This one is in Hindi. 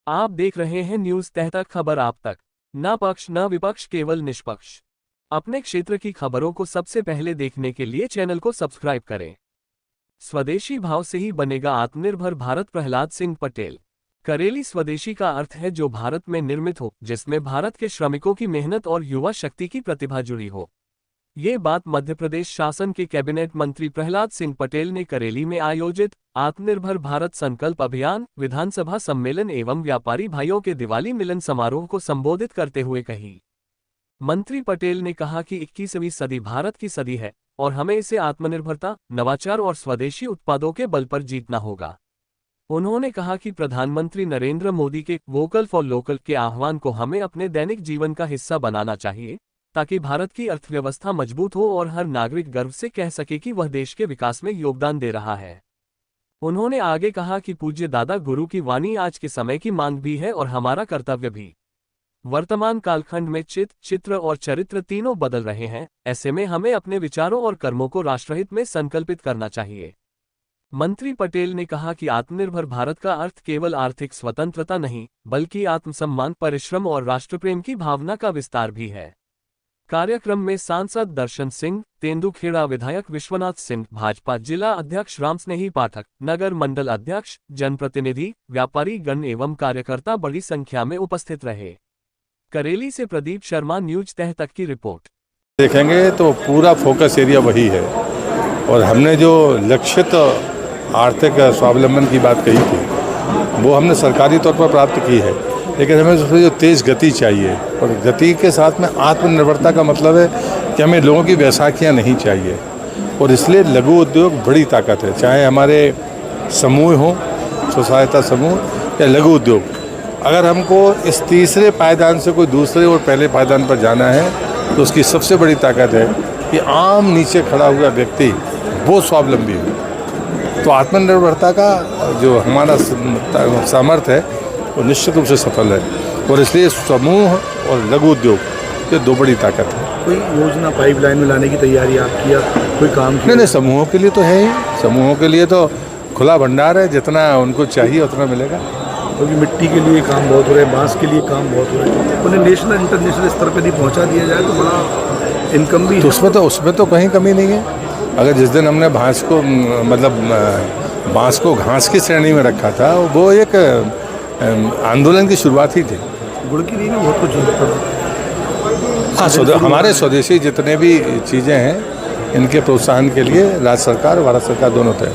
आप देख रहे हैं न्यूज तह तक, खबर आप तक। न पक्ष न विपक्ष, केवल निष्पक्ष। अपने क्षेत्र की खबरों को सबसे पहले देखने के लिए चैनल को सब्सक्राइब करें। स्वदेशी भाव से ही बनेगा आत्मनिर्भर भारत, प्रहलाद सिंह पटेल। करेली स्वदेशी का अर्थ है जो भारत में निर्मित हो, जिसमें भारत के श्रमिकों की मेहनत और युवा शक्ति की प्रतिभा जुड़ी हो। ये बात मध्य प्रदेश शासन के कैबिनेट मंत्री प्रहलाद सिंह पटेल ने करेली में आयोजित आत्मनिर्भर भारत संकल्प अभियान, विधानसभा सम्मेलन एवं व्यापारी भाइयों के दिवाली मिलन समारोह को संबोधित करते हुए कही। मंत्री पटेल ने कहा कि 21वीं सदी भारत की सदी है और हमें इसे आत्मनिर्भरता, नवाचार और स्वदेशी उत्पादों के बल पर जीतना होगा। उन्होंने कहा कि प्रधानमंत्री नरेंद्र मोदी के वोकल फॉर लोकल के आह्वान को हमें अपने दैनिक जीवन का हिस्सा बनाना चाहिए, ताकि भारत की अर्थव्यवस्था मजबूत हो और हर नागरिक गर्व से कह सके कि वह देश के विकास में योगदान दे रहा है। उन्होंने आगे कहा कि पूज्य दादा गुरु की वाणी आज के समय की मांग भी है और हमारा कर्तव्य भी। वर्तमान कालखंड में चित्र और चरित्र तीनों बदल रहे हैं, ऐसे में हमें अपने विचारों और कर्मों को राष्ट्रहित में संकल्पित करना चाहिए। मंत्री पटेल ने कहा कि आत्मनिर्भर भारत का अर्थ केवल आर्थिक स्वतंत्रता नहीं, बल्कि आत्मसम्मान, परिश्रम और राष्ट्रप्रेम की भावना का विस्तार भी है। कार्यक्रम में सांसद दर्शन सिंह, तेंदुखेड़ा विधायक विश्वनाथ सिंह, भाजपा जिला अध्यक्ष रामस्नेही पाठक, नगर मंडल अध्यक्ष, जनप्रतिनिधि, व्यापारी गण एवं कार्यकर्ता बड़ी संख्या में उपस्थित रहे। करेली से प्रदीप शर्मा, न्यूज तह तक की रिपोर्ट। देखेंगे तो पूरा फोकस एरिया वही है और हमने जो लक्षित आर्थिक स्वावलंबन की बात कही थी वो हमने सरकारी तौर पर प्राप्त की है, लेकिन हमें उसमें जो तेज़ गति चाहिए और गति के साथ में आत्मनिर्भरता का मतलब है कि हमें लोगों की बैसाखियाँ नहीं चाहिए और इसलिए लघु उद्योग बड़ी ताकत है। चाहे हमारे समूह हो, स्व सहायता समूह या लघु उद्योग, अगर हमको इस तीसरे पायदान से कोई दूसरे और पहले पायदान पर जाना है तो उसकी सबसे बड़ी ताकत है कि आम नीचे खड़ा हुआ व्यक्ति वो स्वावलंबी हो। तो आत्मनिर्भरता का जो हमारा सामर्थ्य है वो निश्चित रूप से सफल है और इसलिए समूह और लघु उद्योग ये दो बड़ी ताकत है। कोई योजना पाइपलाइन में लाने की तैयारी आपकी या कोई काम की? नहीं, समूहों के लिए तो है ही, समूहों के लिए तो खुला भंडार है, जितना उनको चाहिए उतना मिलेगा। क्योंकि मिट्टी के लिए काम बहुत हो रहा है, बांस के लिए काम बहुत हो रहा है, उन्हें नेशनल इंटरनेशनल स्तर पर यदि पहुँचा दिया जाए तो बड़ा इनकम भी तो उसमें तो कहीं कमी नहीं है। अगर जिस दिन हमने बांस को घास की श्रेणी में रखा था वो एक आंदोलन की शुरुआत ही थी। गुड़ की लिए बहुत कुछ होता है। हाँ, हमारे स्वदेशी जितने भी चीज़ें हैं इनके प्रोत्साहन के लिए राज्य सरकार, भारत सरकार दोनों तय।